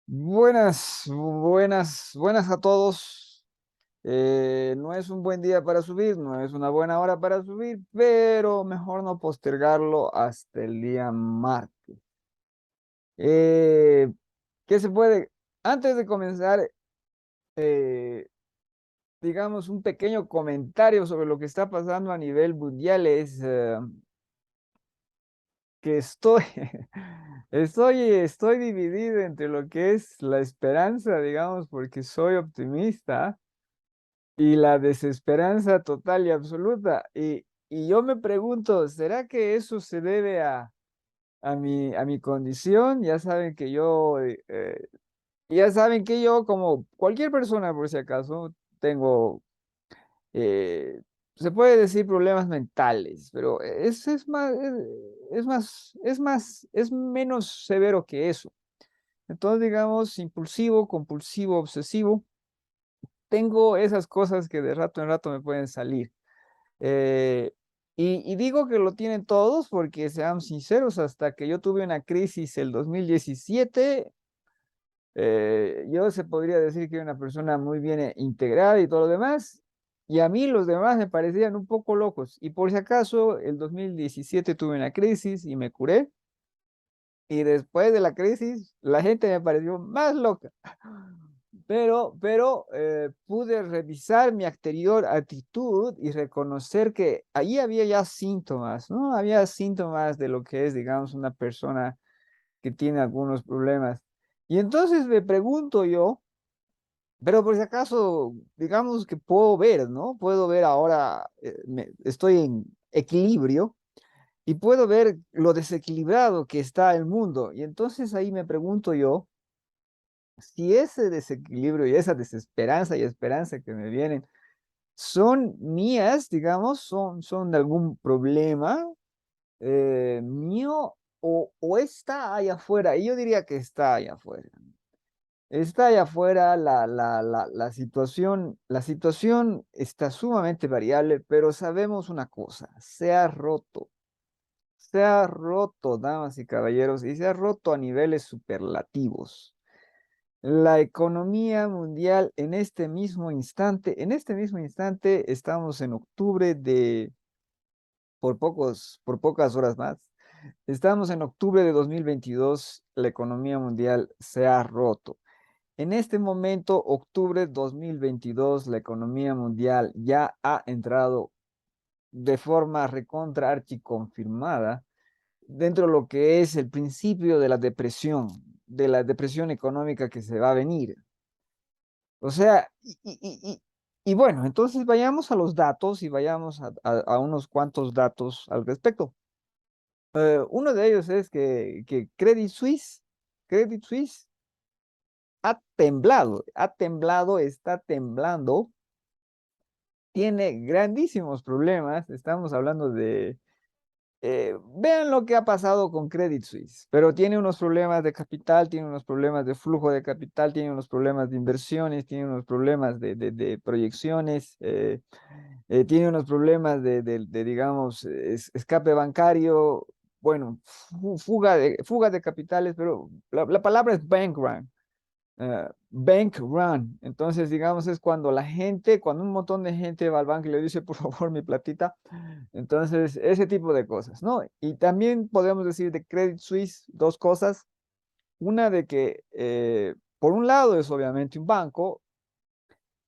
Buenas a todos. No es un buen día para subir, no es una buena hora para subir, pero mejor no postergarlo hasta el día martes. Eh, ¿Qué se puede? Antes de comenzar, eh, digamos, un pequeño comentario sobre lo que está pasando a nivel mundial es que estoy dividido entre lo que es la esperanza, digamos, porque soy optimista y la desesperanza total y absoluta. Y yo me pregunto, ¿será que eso se debe a mi condición? Ya saben que yo, como cualquier persona, por si acaso, tengo, eh, se puede decir problemas mentales, pero es menos severo que eso. Entonces, digamos, impulsivo, compulsivo, obsesivo, tengo esas cosas que de rato en rato me pueden salir. Eh, y digo que lo tienen todos porque, seamos sinceros, hasta que yo tuve una crisis el 2017, yo se podría decir que era una persona muy bien integrada y todo lo demás, y a mí los demás me parecían un poco locos. Y por si acaso, el 2017 tuve una crisis y me curé, y después de la crisis, la gente me pareció más loca. Pero pude revisar mi anterior actitud y reconocer que ahí había ya síntomas, ¿no? Había síntomas de lo que es, digamos, una persona que tiene algunos problemas. Y entonces me pregunto yo, pero por si acaso, digamos que puedo ver, ¿no? Puedo ver ahora, estoy en equilibrio y puedo ver lo desequilibrado que está el mundo. Y entonces ahí me pregunto yo, si ese desequilibrio y esa desesperanza y esperanza que me vienen son mías, digamos, son de algún problema mío o está allá afuera. Y yo diría que está allá afuera. Está allá afuera, la situación está sumamente variable, pero sabemos una cosa, se ha roto, damas y caballeros, y se ha roto a niveles superlativos. La economía mundial en este mismo instante estamos en octubre por pocas horas más, estamos en octubre de 2022, la economía mundial se ha roto. En este momento, octubre 2022, la economía mundial ya ha entrado de forma recontra archiconfirmada dentro de lo que es el principio de la depresión económica que se va a venir. O sea, y bueno, entonces vayamos a los datos y vayamos a unos cuantos datos al respecto. Uno de ellos es que Credit Suisse ha temblado, está temblando, tiene grandísimos problemas. Estamos hablando de, vean lo que ha pasado con Credit Suisse, pero tiene unos problemas de capital, tiene unos problemas de flujo de capital, tiene unos problemas de inversiones, tiene unos problemas de proyecciones, tiene unos problemas digamos, escape bancario, bueno, fuga de capitales, pero la palabra es bank run. Bank run. Entonces, digamos, es cuando un montón de gente va al banco y le dice, por favor, mi platita. Entonces, ese tipo de cosas, ¿no? Y también podemos decir de Credit Suisse dos cosas. Una de que, por un lado, es obviamente un banco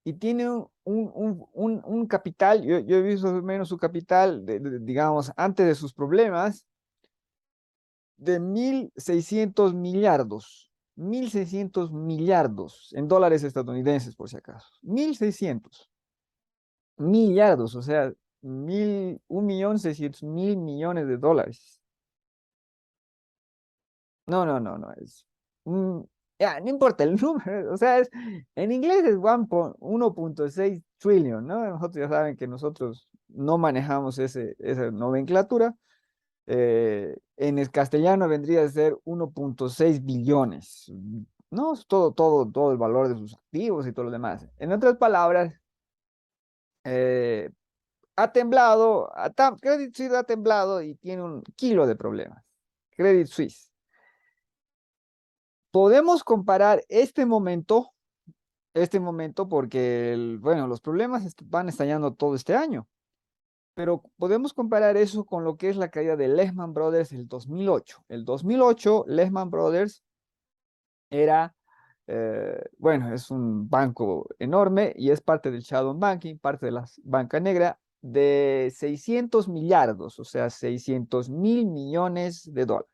y tiene un capital. Yo he visto más o menos su capital, digamos, antes de sus problemas, de 1.600 millardos en dólares estadounidenses, por si acaso. 1.600 millardos, o sea, 1.600.000 millones de dólares. No, no, no, no, ya, no importa el número, o sea, en inglés es 1.6 trillion, ¿no? Nosotros ya saben que nosotros no manejamos esa nomenclatura. En el castellano vendría a ser 1.6 billones, ¿no? Es todo el valor de sus activos y todo lo demás. En otras palabras, eh, Credit Suisse ha temblado y tiene un kilo de problemas. Credit Suisse. podemos comparar este momento porque, bueno, los problemas van estallando todo este año, pero podemos comparar eso con lo que es la caída de Lehman Brothers el 2008. El 2008, Lehman Brothers era, bueno, es un banco enorme y es parte del shadow banking, parte de la banca negra, de 600 millardos, o sea, 600.000 millones de dólares.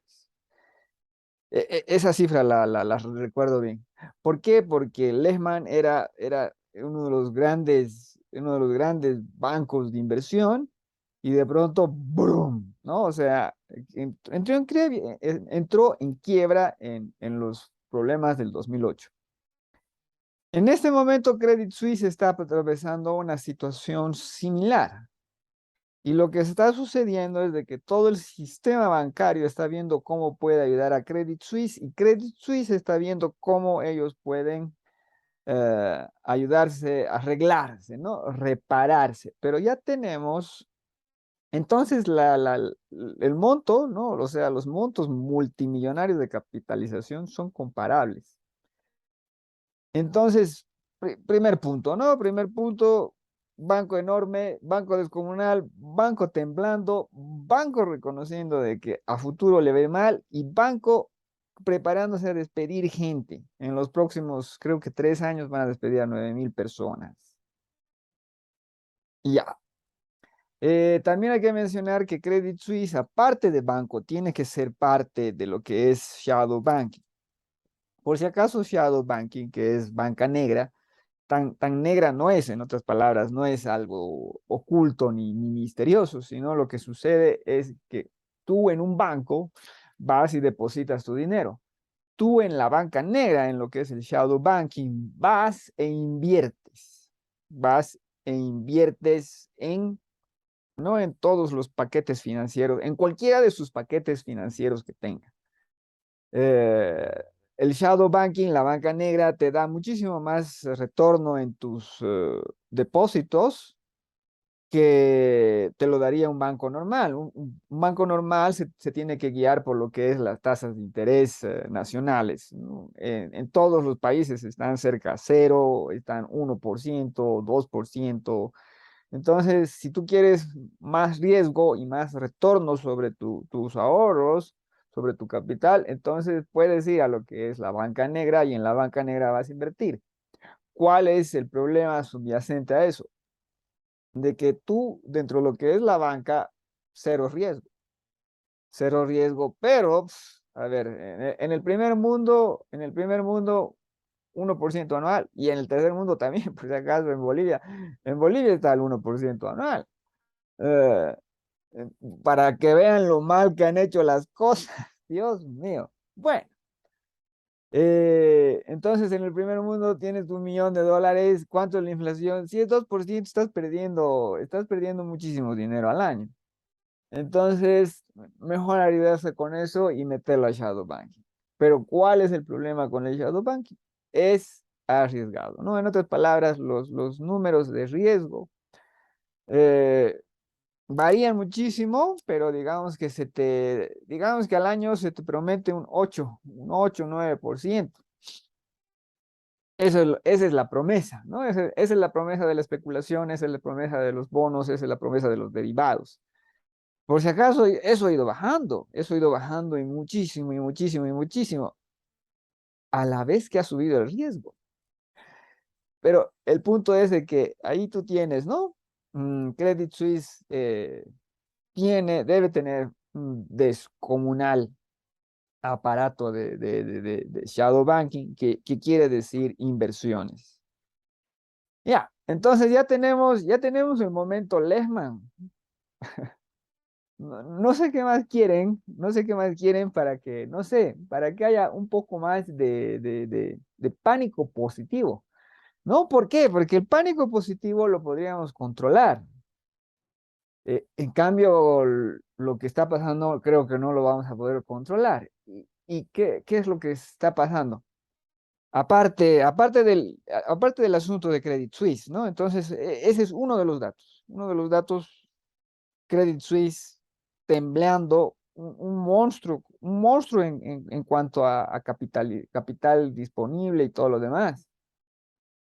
Esa cifra la recuerdo bien. ¿Por qué? Porque Lehman era uno de los grandes bancos de inversión y de pronto, ¡boom! ¿No? O sea, entró en quiebra en los problemas del 2008. En este momento, Credit Suisse está atravesando una situación similar. Y lo que está sucediendo es de que todo el sistema bancario está viendo cómo puede ayudar a Credit Suisse y Credit Suisse está viendo cómo ellos pueden ayudarse a arreglarse, ¿no? Repararse. Pero ya tenemos, entonces, el monto, ¿no? O sea, los montos multimillonarios de capitalización son comparables. Entonces, primer punto, ¿no? Primer punto, banco enorme, banco descomunal, banco temblando, banco reconociendo de que a futuro le ve mal y banco preparándose a despedir gente. En los próximos, creo que 3 años van a despedir a 9.000 personas. Y ya. También hay que mencionar que Credit Suisse, aparte de banco, tiene que ser parte de lo que es shadow banking. Por si acaso, shadow banking, que es banca negra, tan negra no es, en otras palabras, no es algo oculto ni misterioso, sino lo que sucede es que tú en un banco vas y depositas tu dinero. Tú en la banca negra, en lo que es el shadow banking, vas e inviertes no en todos los paquetes financieros, en cualquiera de sus paquetes financieros que tenga. Eh, el shadow banking, la banca negra, te da muchísimo más retorno en tus depósitos que te lo daría un banco normal. Un banco normal se tiene que guiar por lo que es las tasas de interés nacionales, ¿no? En todos los países están cerca a cero, están 1%, 2%. Entonces, si tú quieres más riesgo y más retorno sobre tus ahorros, sobre tu capital, entonces puedes ir a lo que es la banca negra y en la banca negra vas a invertir. ¿Cuál es el problema subyacente a eso? De que tú, dentro de lo que es la banca, cero riesgo, pero, a ver, en el primer mundo, 1% anual, y en el tercer mundo también, por si acaso en Bolivia está el 1% anual. Eh, eh, para que vean lo mal que han hecho las cosas. Dios mío. Bueno, entonces en el primer mundo tienes $1.000.000. ¿Cuánto es la inflación? Si es 2%, estás perdiendo muchísimo dinero al año. Entonces, mejor ayudarse con eso y meterlo a shadow banking. Pero ¿cuál es el problema con el shadow banking? Es arriesgado, ¿no? En otras palabras, los números de riesgo eh, varían muchísimo, pero digamos que al año se te promete un 8, 9%. Esa es la promesa, ¿no? Esa es la promesa de la especulación, esa es la promesa de los bonos, esa es la promesa de los derivados. Por si acaso, eso ha ido bajando y muchísimo, y muchísimo, y muchísimo, a la vez que ha subido el riesgo. Pero el punto es de que ahí tú tienes, ¿no? Credit Suisse debe tener un descomunal aparato de shadow banking, que quiere decir inversiones. Ya, entonces ya tenemos el momento Lehman. No sé qué más quieren, no sé qué más quieren para que, no sé, para que haya un poco más de pánico positivo. ¿No? ¿Por qué? Porque el pánico positivo lo podríamos controlar. En cambio, lo que está pasando creo que no lo vamos a poder controlar. ¿Y qué es lo que está pasando? Aparte del asunto de Credit Suisse, ¿no? Entonces, ese es uno de los datos. Uno de los datos, Credit Suisse temblando un monstruo en cuanto a capital disponible y todo lo demás,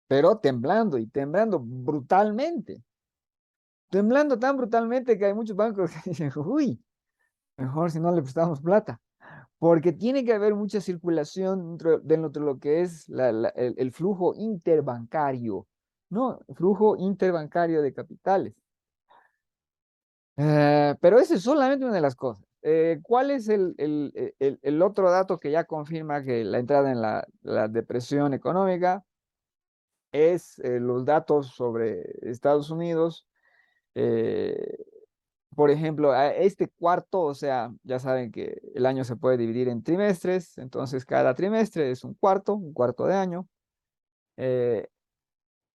pero temblando y temblando brutalmente, temblando tan brutalmente que hay muchos bancos que dicen, uy, mejor si no le prestamos plata, porque tiene que haber mucha circulación dentro de lo que es el flujo interbancario, ¿no? Flujo interbancario de capitales. Pero ese es solamente una de las cosas. ¿Cuál es el otro dato que ya confirma que la entrada en la depresión económica? Es los datos sobre Estados Unidos. eh, por ejemplo, a este cuarto, o sea, ya saben que el año se puede dividir en trimestres, entonces cada trimestre es un cuarto de año. Eh,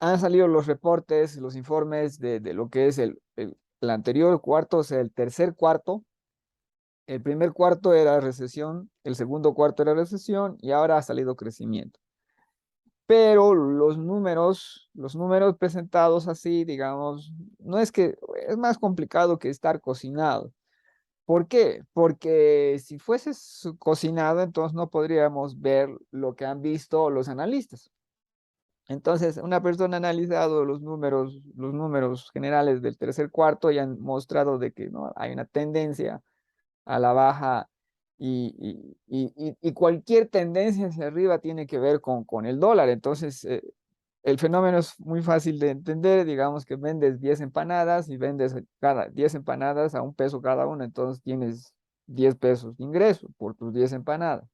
Han salido los reportes, los informes de lo que es el anterior cuarto, o sea, el tercer cuarto. El primer cuarto era recesión, el segundo cuarto era recesión y ahora ha salido crecimiento. Pero los números presentados así, digamos, no es que es más complicado que estar cocinado. ¿Por qué? Porque si fuese cocinado, entonces no podríamos ver lo que han visto los analistas. Entonces, una persona ha analizado los números generales del tercer cuarto y han mostrado de que no hay una tendencia a la baja y cualquier tendencia hacia arriba tiene que ver con el dólar. Entonces, el fenómeno es muy fácil de entender. Digamos que vendes 10 empanadas y vendes cada 10 empanadas a $1 cada una, entonces tienes 10 pesos de ingreso por tus 10 empanadas.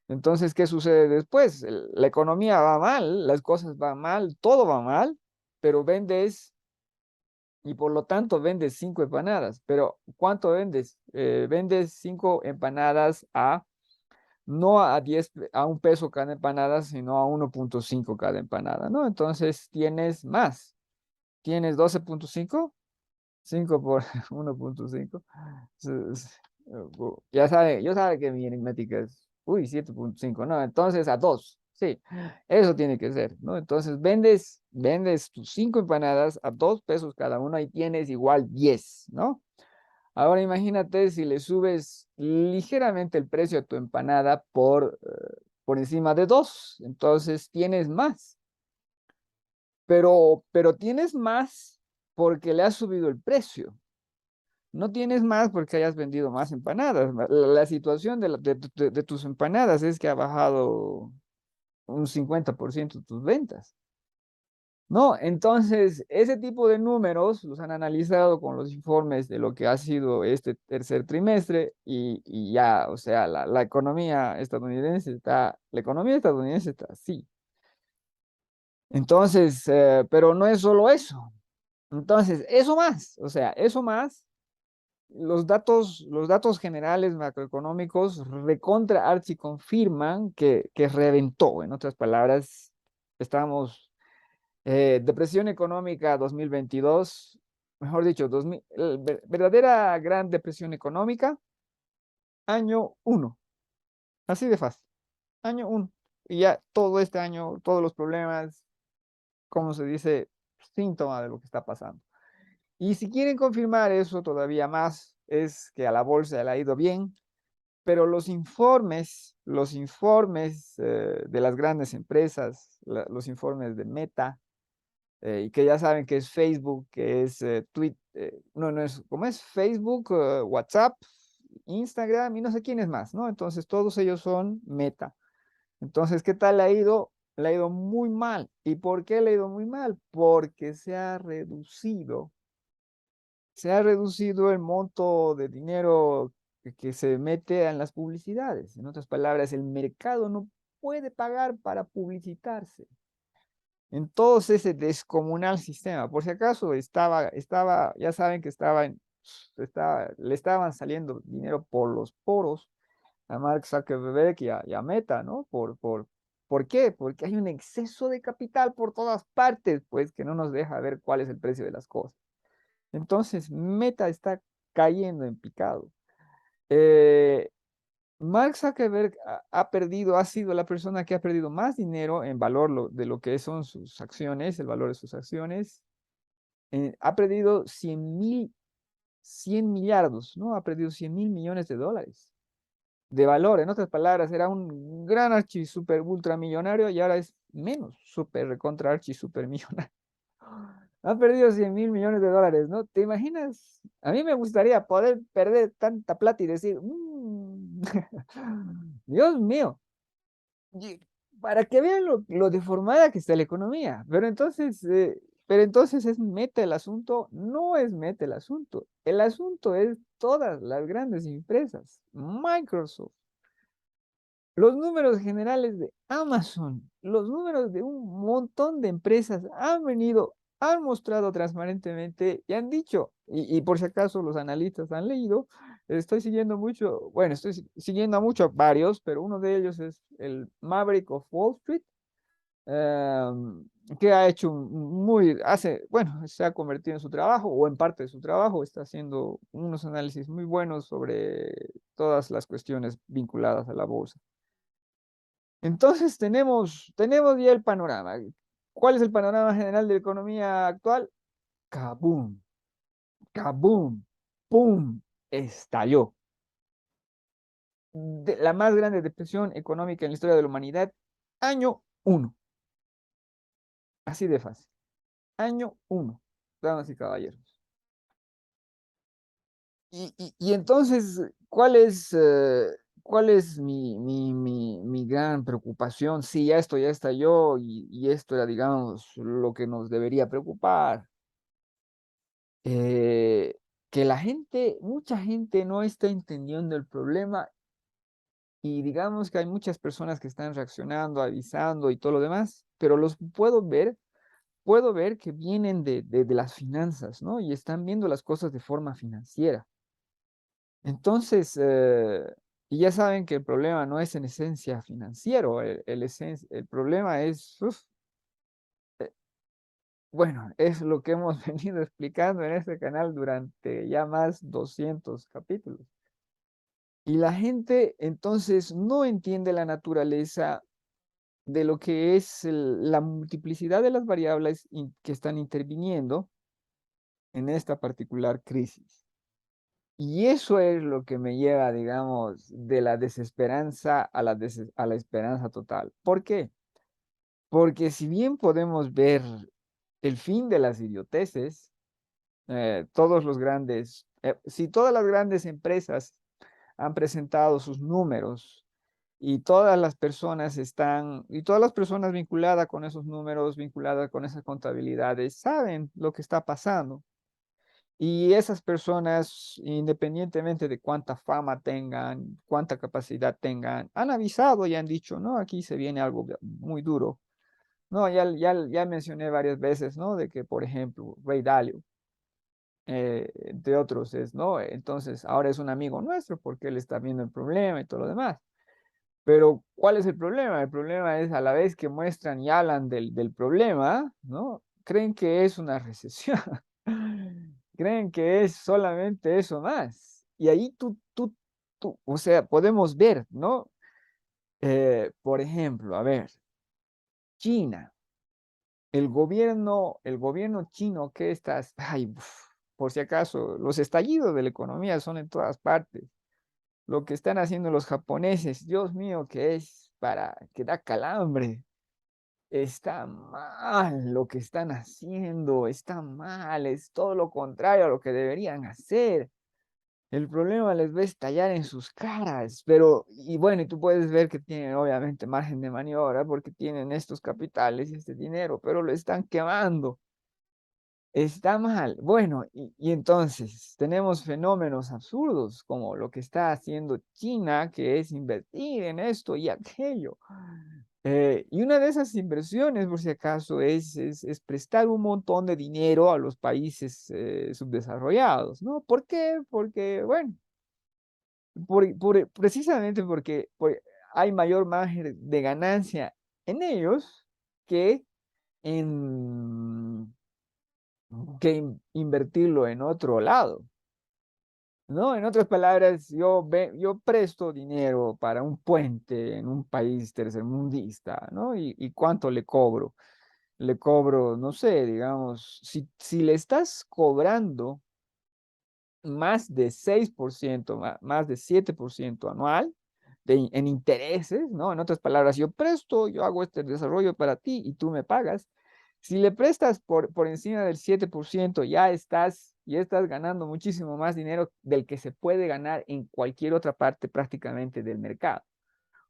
Entonces, ¿qué sucede después? La economía va mal, las cosas van mal, todo va mal, pero vendes y por lo tanto vendes 5 empanadas. Pero ¿cuánto vendes? Vendes 5 empanadas no a 10, a $1 cada empanada, sino a 1.5 cada empanada, ¿no? Entonces tienes más. Tienes 12.5, 5 por 1.5. Ya sabe, yo sabe que mi aritmética es, 7.5, ¿no? Entonces a 2, sí, eso tiene que ser, ¿no? Entonces vendes tus 5 empanadas a $2 cada una y tienes igual 10, ¿no? Ahora imagínate si le subes ligeramente el precio a tu empanada por encima de 2, entonces tienes más, pero tienes más porque le has subido el precio. No tienes más porque hayas vendido más empanadas. La situación de tus empanadas es que ha bajado un 50% tus ventas. No, entonces ese tipo de números los han analizado con los informes de lo que ha sido este tercer trimestre y ya, o sea, la economía estadounidense está así. Entonces, pero no es solo eso. Entonces, eso más, o sea, eso más los datos generales macroeconómicos recontra archi confirman que reventó. En otras palabras, estamos depresión económica 2022, mejor dicho, verdadera gran depresión económica, año uno, así de fácil, año uno. Y ya todo este año, todos los problemas, como se dice, síntoma de lo que está pasando. Y si quieren confirmar eso todavía más, es que a la bolsa le ha ido bien, pero los informes de las grandes empresas, los informes de Meta, y que ya saben que es Facebook, que es Twitter, no es, ¿cómo es? Facebook, WhatsApp, Instagram y no sé quién es más, ¿no? Entonces todos ellos son Meta. Entonces, ¿qué tal le ha ido? Le ha ido muy mal. ¿Y por qué le ha ido muy mal? Porque se ha reducido el monto de dinero que se mete en las publicidades. En otras palabras, el mercado no puede pagar para publicitarse en todo ese descomunal sistema. Por si acaso ya saben que le estaban saliendo dinero por los poros a Mark Zuckerberg y a Meta, ¿no? ¿Por qué? Porque hay un exceso de capital por todas partes, pues que no nos deja ver cuál es el precio de las cosas. Entonces, Meta está cayendo en picado. Eh, Mark Zuckerberg ha sido la persona que ha perdido más dinero en valor de lo que son sus acciones, el valor de sus acciones. Ha perdido 100 millardos, ¿no? Ha perdido 100.000 millones de dólares de valor. En otras palabras, era un gran archi super ultramillonario y ahora es menos super recontra archi super millonario. Ha perdido 100.000 millones de dólares, ¿no? ¿Te imaginas? A mí me gustaría poder perder tanta plata y decir, Dios mío, y- para que vean lo deformada que está la economía. Pero entonces es meta el asunto, no es meta el asunto. El asunto es todas las grandes empresas, Microsoft, los números generales de Amazon, los números de un montón de empresas han venido, han mostrado transparentemente y han dicho, y por si acaso los analistas han leído, estoy siguiendo mucho, bueno, siguiendo a muchos, varios, pero uno de ellos es el Maverick of Wall Street, que ha hecho bueno, se ha convertido en su trabajo o en parte de su trabajo, está haciendo unos análisis muy buenos sobre todas las cuestiones vinculadas a la bolsa. Entonces tenemos ya el panorama. ¿Cuál es el panorama general de la economía actual? Kaboom, kaboom, pum, estalló. La más grande depresión económica en la historia de la humanidad, año uno. Así de fácil. Año uno, damas y caballeros. Y entonces, ¿cuál es mi gran preocupación? Sí, ya esto ya estalló y esto era, digamos, lo que nos debería preocupar. eh, que mucha gente no está entendiendo el problema y digamos que hay muchas personas que están reaccionando, avisando y todo lo demás, pero los puedo ver que vienen de las finanzas, ¿no? Y están viendo las cosas de forma financiera. Entonces, y ya saben que el problema no es en esencia financiero, el problema es, bueno, es lo que hemos venido explicando en este canal durante ya más 200 capítulos. Y la gente entonces no entiende la naturaleza de lo que es la multiplicidad de las variables que están interviniendo en esta particular crisis. Y eso es lo que me lleva, digamos, de la desesperanza a la esperanza total. ¿Por qué? Porque si bien podemos ver el fin de las idioteces, si todas las grandes empresas han presentado sus números y todas las personas vinculadas con esos números, vinculadas con esas contabilidades, saben lo que está pasando. Y esas personas, independientemente de cuánta fama tengan, cuánta capacidad tengan, han avisado y han dicho, no, aquí se viene algo muy duro. No, ya mencioné varias veces, ¿no? De que, por ejemplo, Ray Dalio, entre otros, ¿no? Entonces, ahora es un amigo nuestro porque él está viendo el problema y todo lo demás. Pero, ¿cuál es el problema? El problema es a la vez que muestran y hablan del problema, ¿no? Creen que es una recesión. Creen que es solamente eso más. Y ahí o sea, podemos ver, ¿no? Por ejemplo, a ver, China, el gobierno chino que estás, ay, por si acaso, los estallidos de la economía son en todas partes. Lo que están haciendo los japoneses, Dios mío, que es para que da calambre. Está mal lo que están haciendo, está mal, es todo lo contrario a lo que deberían hacer. El problema les va a estallar en sus caras, pero, y bueno, y tú puedes ver que tienen obviamente margen de maniobra porque tienen estos capitales y este dinero, pero lo están quemando. Está mal. Bueno, y entonces tenemos fenómenos absurdos como lo que está haciendo China, que es invertir en esto y aquello. Y una de esas inversiones, por si acaso, es prestar un montón de dinero a los países subdesarrollados, ¿no? ¿Por qué? Porque, bueno, precisamente porque hay mayor margen de ganancia en ellos que en invertirlo en otro lado, ¿no? En otras palabras, yo presto dinero para un puente en un país tercermundista, ¿no? ¿Y cuánto le cobro? Le cobro, no sé, digamos, si le estás cobrando más de 6%, más de 7% anual en intereses, ¿no? En otras palabras, yo presto, yo hago este desarrollo para ti y tú me pagas. Si le prestas por encima del 7%, ya estás ganando muchísimo más dinero del que se puede ganar en cualquier otra parte prácticamente del mercado.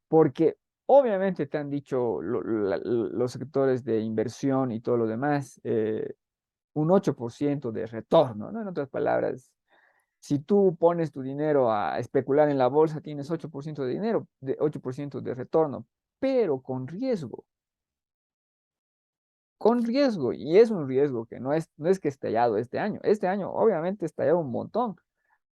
Porque obviamente te han dicho los sectores de inversión y todo lo demás, un 8% de retorno, ¿no? En otras palabras, si tú pones tu dinero a especular en la bolsa, tienes 8% de dinero, de 8% de retorno, pero con riesgo, y es un riesgo que no es que estallado este año obviamente estalló un montón,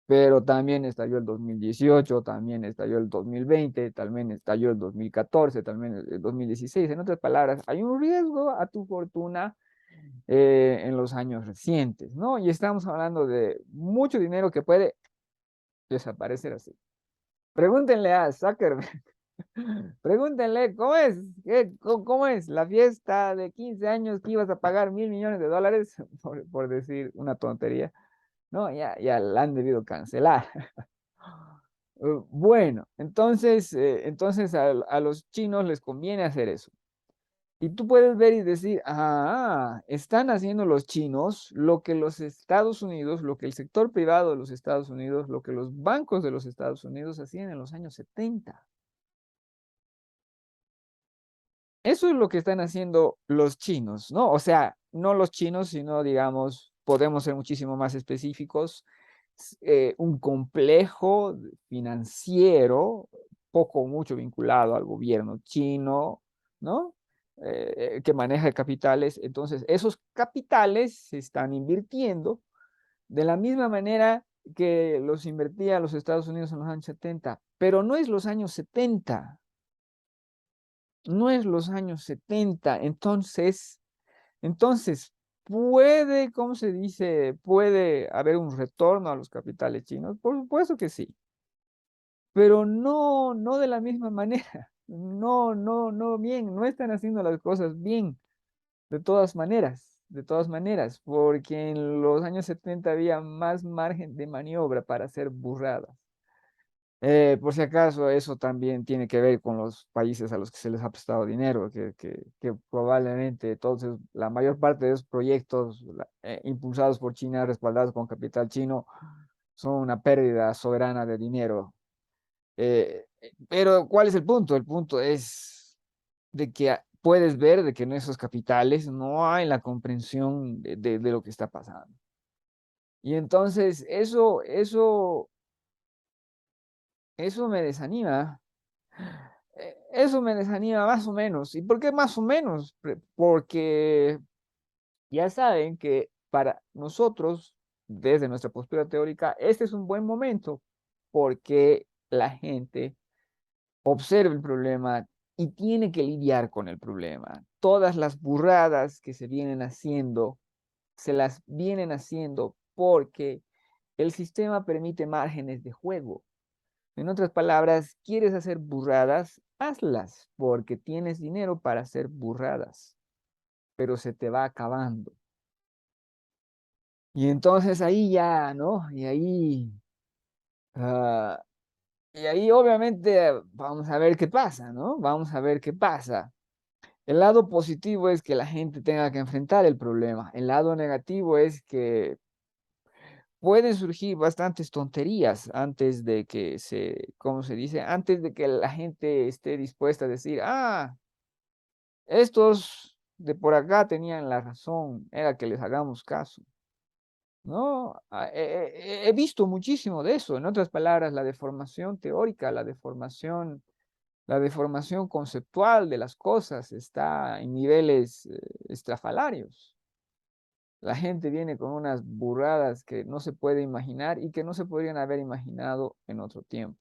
pero también estalló el 2018, también estalló el 2020, también estalló el 2014, también el 2016. En otras palabras, hay un riesgo a tu fortuna en los años recientes, ¿no? Y estamos hablando de mucho dinero que puede desaparecer así. Pregúntenle a Zuckerberg, pregúntenle, ¿cómo es? ¿Cómo es la fiesta de 15 años que ibas a pagar $1.000 millones? Por decir una tontería. No, ya la han debido cancelar. Bueno, entonces a los chinos les conviene hacer eso. Y tú puedes ver y decir, están haciendo los chinos lo que los Estados Unidos, lo que el sector privado de los Estados Unidos, lo que los bancos de los Estados Unidos hacían en los años 70. Eso es lo que están haciendo los chinos, ¿no? O sea, no los chinos, sino, digamos, podemos ser muchísimo más específicos, un complejo financiero, poco o mucho vinculado al gobierno chino, ¿no? Que maneja capitales. Entonces, esos capitales se están invirtiendo de la misma manera que los invertía los Estados Unidos en los años 70, pero no es los años 70. No es los años 70. Entonces, puede, ¿cómo se dice? Puede haber un retorno a los capitales chinos. Por supuesto que sí, pero no de la misma manera. No bien, no están haciendo las cosas bien, de todas maneras, porque en los años 70 había más margen de maniobra para hacer burradas. Por si acaso, eso también tiene que ver con los países a los que se les ha prestado dinero, que probablemente entonces la mayor parte de esos proyectos impulsados por China, respaldados con capital chino, son una pérdida soberana de dinero. Pero ¿cuál es el punto? El punto es de que puedes ver de que en esos capitales no hay la comprensión de lo que está pasando. Y entonces eso me desanima. Eso me desanima más o menos. ¿Y por qué más o menos? Porque ya saben que para nosotros, desde nuestra postura teórica, este es un buen momento porque la gente observa el problema y tiene que lidiar con el problema. Todas las burradas que se vienen haciendo, se las vienen haciendo porque el sistema permite márgenes de juego. En otras palabras, ¿quieres hacer burradas? Hazlas, porque tienes dinero para hacer burradas, pero se te va acabando. Y entonces ahí ya, ¿no? Ah, y ahí obviamente vamos a ver qué pasa, ¿no? Vamos a ver qué pasa. El lado positivo es que la gente tenga que enfrentar el problema. El lado negativo es que pueden surgir bastantes tonterías antes de que ¿cómo se dice? Antes de que la gente esté dispuesta a decir, estos de por acá tenían la razón, era que les hagamos caso. No, he visto muchísimo de eso. En otras palabras, la deformación teórica, la deformación conceptual de las cosas está en niveles estrafalarios. La gente viene con unas burradas que no se puede imaginar y que no se podrían haber imaginado en otro tiempo.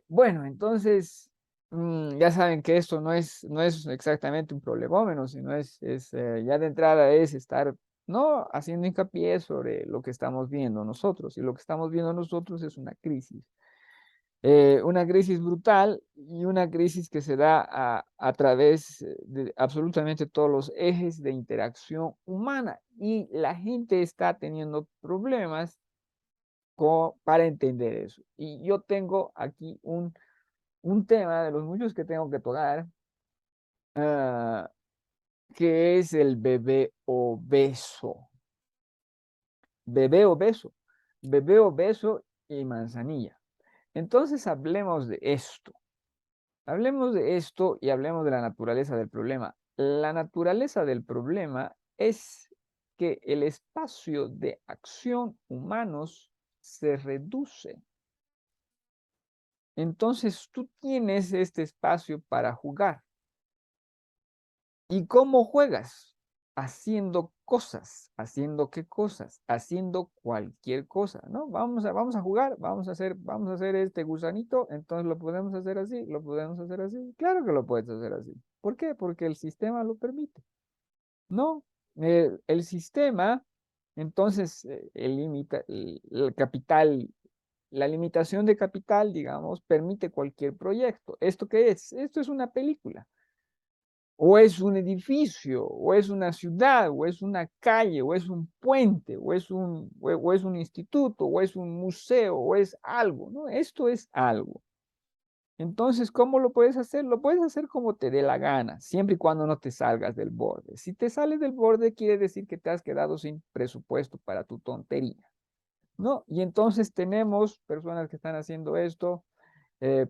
Bueno, entonces, ya saben que esto no es exactamente un prolegómeno, sino ya de entrada es estar, ¿no? Haciendo hincapié sobre lo que estamos viendo nosotros. Y lo que estamos viendo nosotros es una crisis. Una crisis brutal y una crisis que se da a través de absolutamente todos los ejes de interacción humana. Y la gente está teniendo problemas para entender eso. Y yo tengo aquí un tema de los muchos que tengo que tocar, ah, que es el bebé obeso. Bebé obeso. Bebé obeso y manzanilla. Entonces hablemos de esto. Hablemos de esto y hablemos de la naturaleza del problema. La naturaleza del problema es que el espacio de acción humanos se reduce. Entonces tú tienes este espacio para jugar. ¿Y cómo juegas? Haciendo cosas. ¿Haciendo qué cosas? Haciendo cualquier cosa, ¿no? Vamos a jugar, vamos a hacer este gusanito, entonces lo podemos hacer así, lo podemos hacer así. Claro que lo puedes hacer así. ¿Por qué? Porque el sistema lo permite. No, el sistema, entonces, el capital, la limitación de capital, digamos, permite cualquier proyecto. ¿Esto qué es? Esto es una película. O es un edificio, o es una ciudad, o es una calle, o es un puente, o es un instituto, o es un museo, o es algo, ¿no? Esto es algo. Entonces, ¿cómo lo puedes hacer? Lo puedes hacer como te dé la gana, siempre y cuando no te salgas del borde. Si te sales del borde, quiere decir que te has quedado sin presupuesto para tu tontería, ¿no? Y entonces tenemos personas que están haciendo esto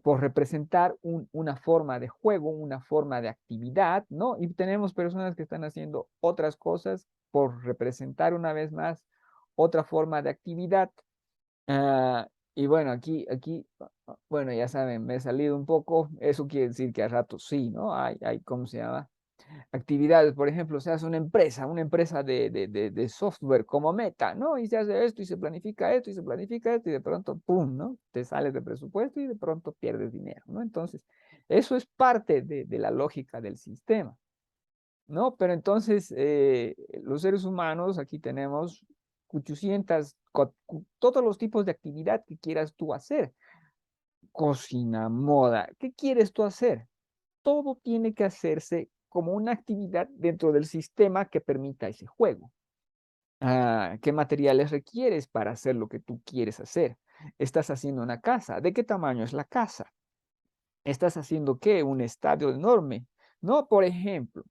por representar una forma de juego, una forma de actividad, ¿no? Y tenemos personas que están haciendo otras cosas por representar una vez más otra forma de actividad. Y bueno, bueno, ya saben, me he salido un poco, eso quiere decir que a rato sí, ¿no? ¿Cómo se llama? Actividades, por ejemplo, se hace una empresa de software como Meta, ¿no? Y se hace esto y se planifica esto y se planifica esto y de pronto, ¡pum!, ¿no? Te sales de presupuesto y de pronto pierdes dinero, ¿no? Entonces, eso es parte de la lógica del sistema, ¿no? Pero entonces, los seres humanos, aquí tenemos 800, todos los tipos de actividad que quieras tú hacer. Cocina, moda, ¿qué quieres tú hacer? Todo tiene que hacerse como una actividad dentro del sistema que permita ese juego. ¿Qué materiales requieres para hacer lo que tú quieres hacer? Estás haciendo una casa. ¿De qué tamaño es la casa? ¿Estás haciendo qué? Un estadio enorme. No, por ejemplo,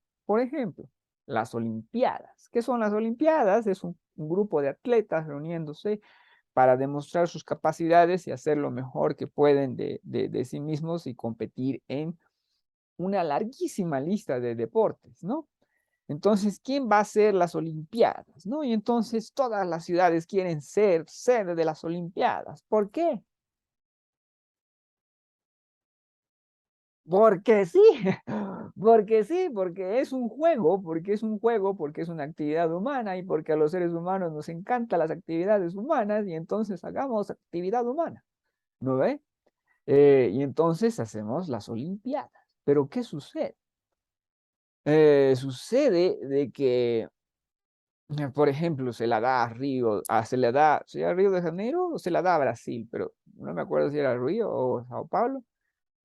las Olimpiadas. ¿Qué son las Olimpiadas? Es un grupo de atletas reuniéndose para demostrar sus capacidades y hacer lo mejor que pueden de sí mismos y competir en una larguísima lista de deportes, ¿no? Entonces, ¿quién va a hacer las Olimpiadas? ¿No? Y entonces todas las ciudades quieren ser sede de las Olimpiadas. ¿Por qué? Porque sí, porque sí, porque es un juego, porque es un juego, porque es una actividad humana y porque a los seres humanos nos encantan las actividades humanas y entonces hagamos actividad humana, ¿no ve? Y entonces hacemos las Olimpiadas. Pero ¿qué sucede? Sucede de que por ejemplo, se la da a Río, ¿se a Río de Janeiro o se la da a Brasil? Pero no me acuerdo si era Río o Sao Paulo.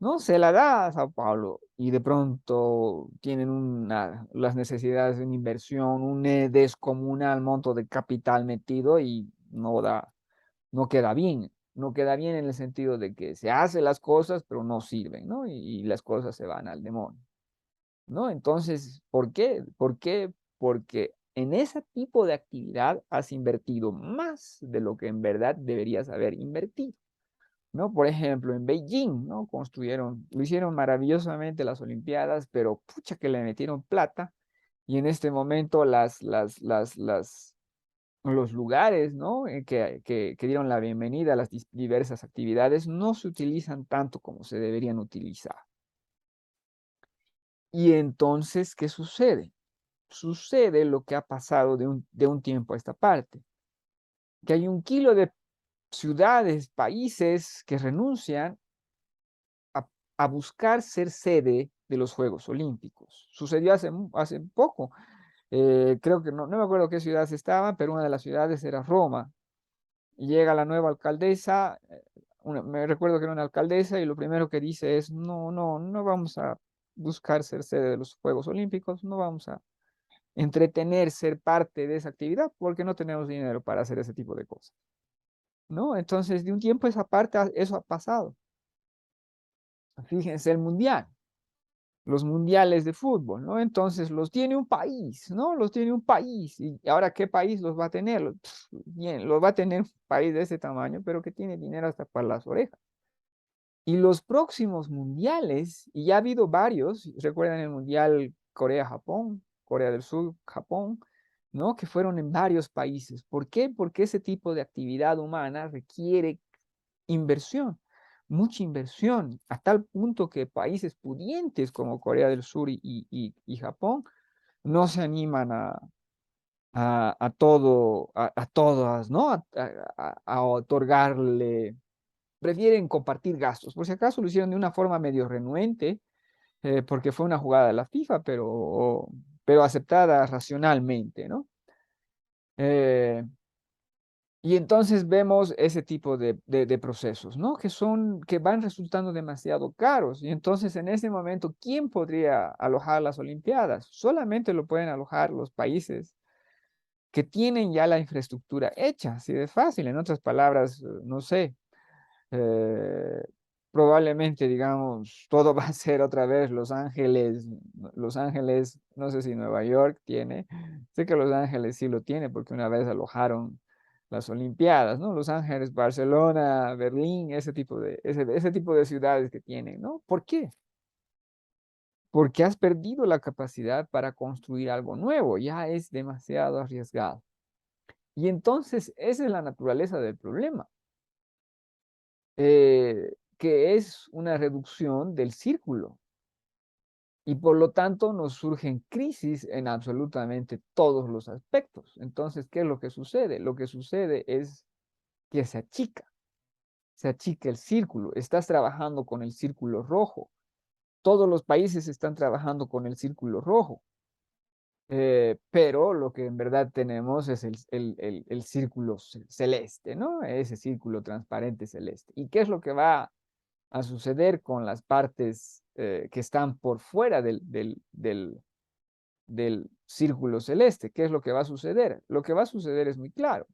No, se la da a Sao Paulo y de pronto tienen las necesidades de una inversión, un descomunal monto de capital metido y no queda bien. No queda bien en el sentido de que se hacen las cosas, pero no sirven, ¿no? Y las cosas se van al demonio. ¿No? Entonces, ¿por qué? ¿Por qué? Porque en ese tipo de actividad has invertido más de lo que en verdad deberías haber invertido, ¿no? Por ejemplo, en Beijing, ¿no? Lo hicieron maravillosamente las Olimpiadas, pero pucha que le metieron plata y en este momento los lugares, ¿no? Que dieron la bienvenida a las diversas actividades no se utilizan tanto como se deberían utilizar. Y entonces, ¿qué sucede? Sucede lo que ha pasado de un tiempo a esta parte, que hay un kilo de ciudades, países que renuncian a, a buscar ser sede de los Juegos Olímpicos. Sucedió hace poco, creo que no me acuerdo qué ciudades estaban, pero una de las ciudades era Roma. Y llega la nueva alcaldesa, me recuerdo que era una alcaldesa y lo primero que dice es, no, no, no vamos a buscar ser sede de los Juegos Olímpicos, no vamos a entretener, ser parte de esa actividad porque no tenemos dinero para hacer ese tipo de cosas, ¿no? Entonces, de un tiempo a esa parte, eso ha pasado. Fíjense el mundial, los mundiales de fútbol, ¿no? Entonces, los tiene un país, ¿no? Los tiene un país. Y ahora, ¿qué país los va a tener? Bien, los va a tener un país de ese tamaño, pero que tiene dinero hasta para las orejas. Y los próximos mundiales, y ya ha habido varios, recuerdan el mundial Corea-Japón, Corea del Sur, Japón, ¿no? Que fueron en varios países. ¿Por qué? Porque ese tipo de actividad humana requiere inversión, mucha inversión, a tal punto que países pudientes como Corea del Sur y Japón no se animan a todas, ¿no? A otorgarle, prefieren compartir gastos. Por si acaso lo hicieron de una forma medio renuente, porque fue una jugada de la FIFA, pero aceptada racionalmente, ¿no? Eh, y entonces vemos ese tipo de procesos, ¿no? Que van resultando demasiado caros. Y entonces en ese momento, ¿quién podría alojar las Olimpiadas? Solamente lo pueden alojar los países que tienen ya la infraestructura hecha, así de fácil. En otras palabras, no sé, eh, probablemente, digamos, todo va a ser otra vez Los Ángeles, no sé si Nueva York tiene, sé que Los Ángeles sí lo tiene porque una vez alojaron las Olimpiadas, ¿no? Los Ángeles, Barcelona, Berlín, ese tipo de ciudades que tienen, ¿no? ¿Por qué? Porque has perdido la capacidad para construir algo nuevo, ya es demasiado arriesgado. Y entonces esa es la naturaleza del problema. Que es una reducción del círculo y por lo tanto nos surgen crisis en absolutamente todos los aspectos. Entonces, ¿qué es lo que sucede? Lo que sucede es que se achica el círculo. Estás trabajando con el círculo rojo. Todos los países están trabajando con el círculo rojo. Pero lo que en verdad tenemos es el círculo celeste, ¿no? Ese círculo transparente celeste. ¿Y qué es lo que va a suceder con las partes que están por fuera del círculo celeste? ¿Qué es lo que va a suceder? Lo que va a suceder es muy claro,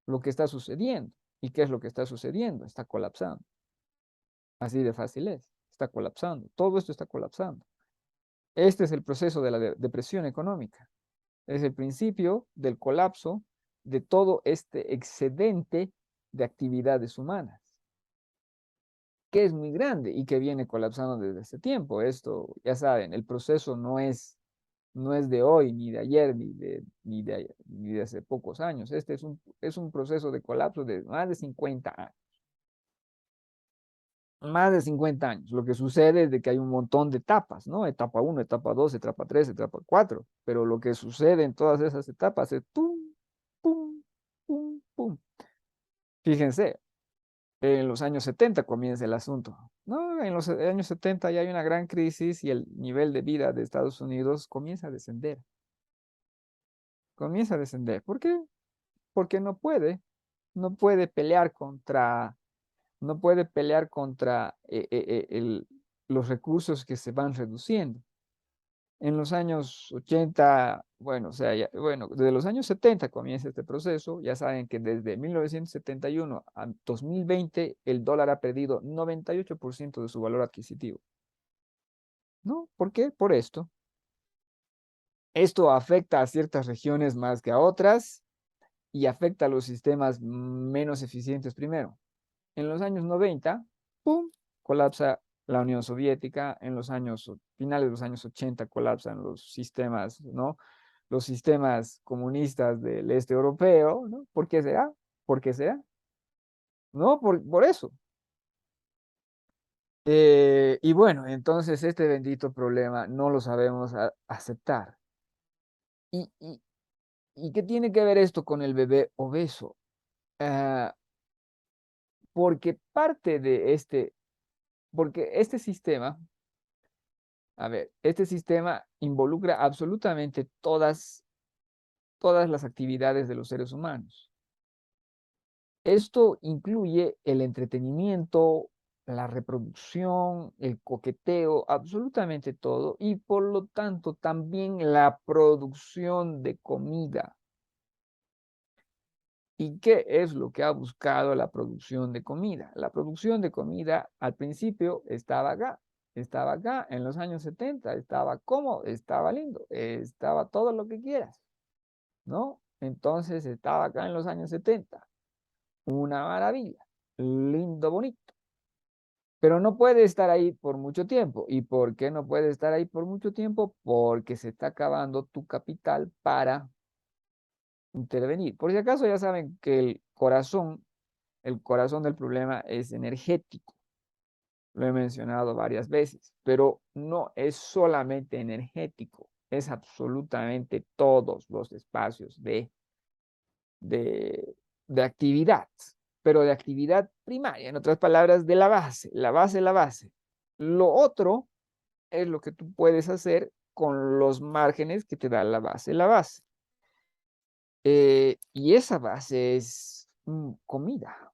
lo que está sucediendo. ¿Y qué es lo que está sucediendo? Está colapsando. Así de fácil es. Está colapsando. Todo esto está colapsando. Este es el proceso de la depresión económica. Es el principio del colapso de todo este excedente de actividades humanas, que es muy grande y que viene colapsando desde ese tiempo. Esto, ya saben, el proceso no es de hoy, ni de ayer, ni de hace pocos años. Este es un proceso de colapso de más de 50 años. Más de 50 años. Lo que sucede es de que hay un montón de etapas, ¿no? Etapa uno, etapa 2, etapa 3, etapa 4. Pero lo que sucede en todas esas etapas es pum, pum, pum, pum. Fíjense, en los años 70 comienza el asunto, ¿no? En los años 70 ya hay una gran crisis y el nivel de vida de Estados Unidos comienza a descender. Comienza a descender. ¿Por qué? Porque no puede pelear contra, no puede pelear contra los recursos que se van reduciendo. En los años 80, bueno, o sea, bueno, desde los años 70 comienza este proceso. Ya saben que desde 1971 a 2020 el dólar ha perdido 98% de su valor adquisitivo. ¿No? ¿Por qué? Por esto. Esto afecta a ciertas regiones más que a otras y afecta a los sistemas menos eficientes primero. En los años 90, ¡pum!, colapsa la Unión Soviética. En los años, finales de los años 80 colapsan los sistemas, ¿no? Los sistemas comunistas del este europeo, ¿no? ¿Por qué será? ¿Por qué será? No, por eso. Y bueno, entonces este bendito problema no lo sabemos aceptar. ¿Y, y, ¿Y qué tiene que ver esto con el bebé obeso? Ah, porque parte de porque este sistema, a ver, este sistema involucra absolutamente todas las actividades de los seres humanos. Esto incluye el entretenimiento, la reproducción, el coqueteo, absolutamente todo, y por lo tanto también la producción de comida. ¿Y qué es lo que ha buscado la producción de comida? La producción de comida al principio estaba acá en los años 70, estaba cómodo, estaba lindo, estaba todo lo que quieras, ¿no? Entonces estaba acá en los años 70, una maravilla, lindo, bonito, pero no puede estar ahí por mucho tiempo. ¿Y por qué no puede estar ahí por mucho tiempo? Porque se está acabando tu capital para intervenir. Por si acaso ya saben que el corazón del problema es energético. Lo he mencionado varias veces, pero no es solamente energético, es absolutamente todos los espacios de, de actividad, pero de actividad primaria, en otras palabras, de la base, la base, la base. Lo otro es lo que tú puedes hacer con los márgenes que te da la base, la base. Y esa base es comida.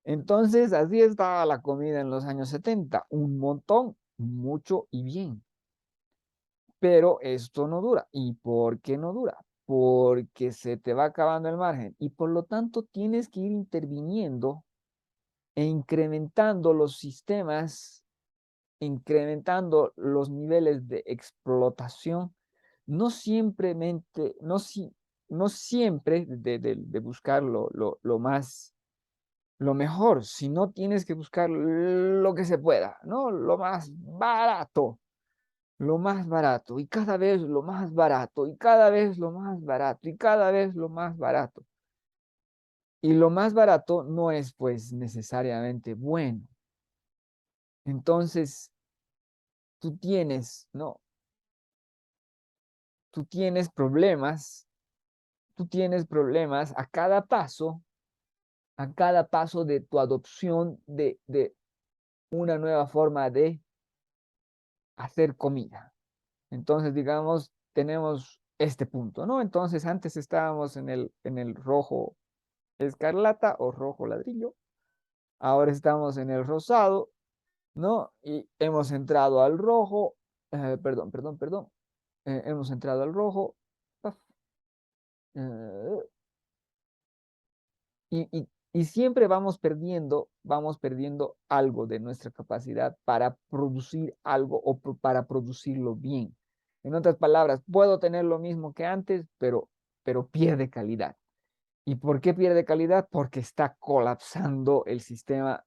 Entonces, así estaba la comida en los años 70, un montón, mucho y bien. Pero esto no dura. ¿Y por qué no dura? Porque se te va acabando el margen y por lo tanto tienes que ir interviniendo e incrementando los sistemas, incrementando los niveles de explotación, no simplemente, no siempre de buscar lo más lo mejor, si no tienes que buscar lo que se pueda, ¿no? Lo más barato, y cada vez lo más barato, y cada vez lo más barato, y cada vez lo más barato. Y lo más barato no es pues necesariamente bueno. Entonces, tú tienes, ¿no? Tú tienes problemas, tú tienes problemas a cada paso de tu adopción de una nueva forma de hacer comida. Entonces, digamos, tenemos este punto, ¿no? Entonces, antes estábamos en el rojo escarlata o rojo ladrillo, ahora estamos en el rosado, ¿no? Y hemos entrado al rojo, perdón, hemos entrado al rojo, paf, eh, y siempre vamos perdiendo algo de nuestra capacidad para producir algo o para producirlo bien. En otras palabras, puedo tener lo mismo que antes, pero pierde calidad. ¿Y por qué pierde calidad? Porque está colapsando el sistema.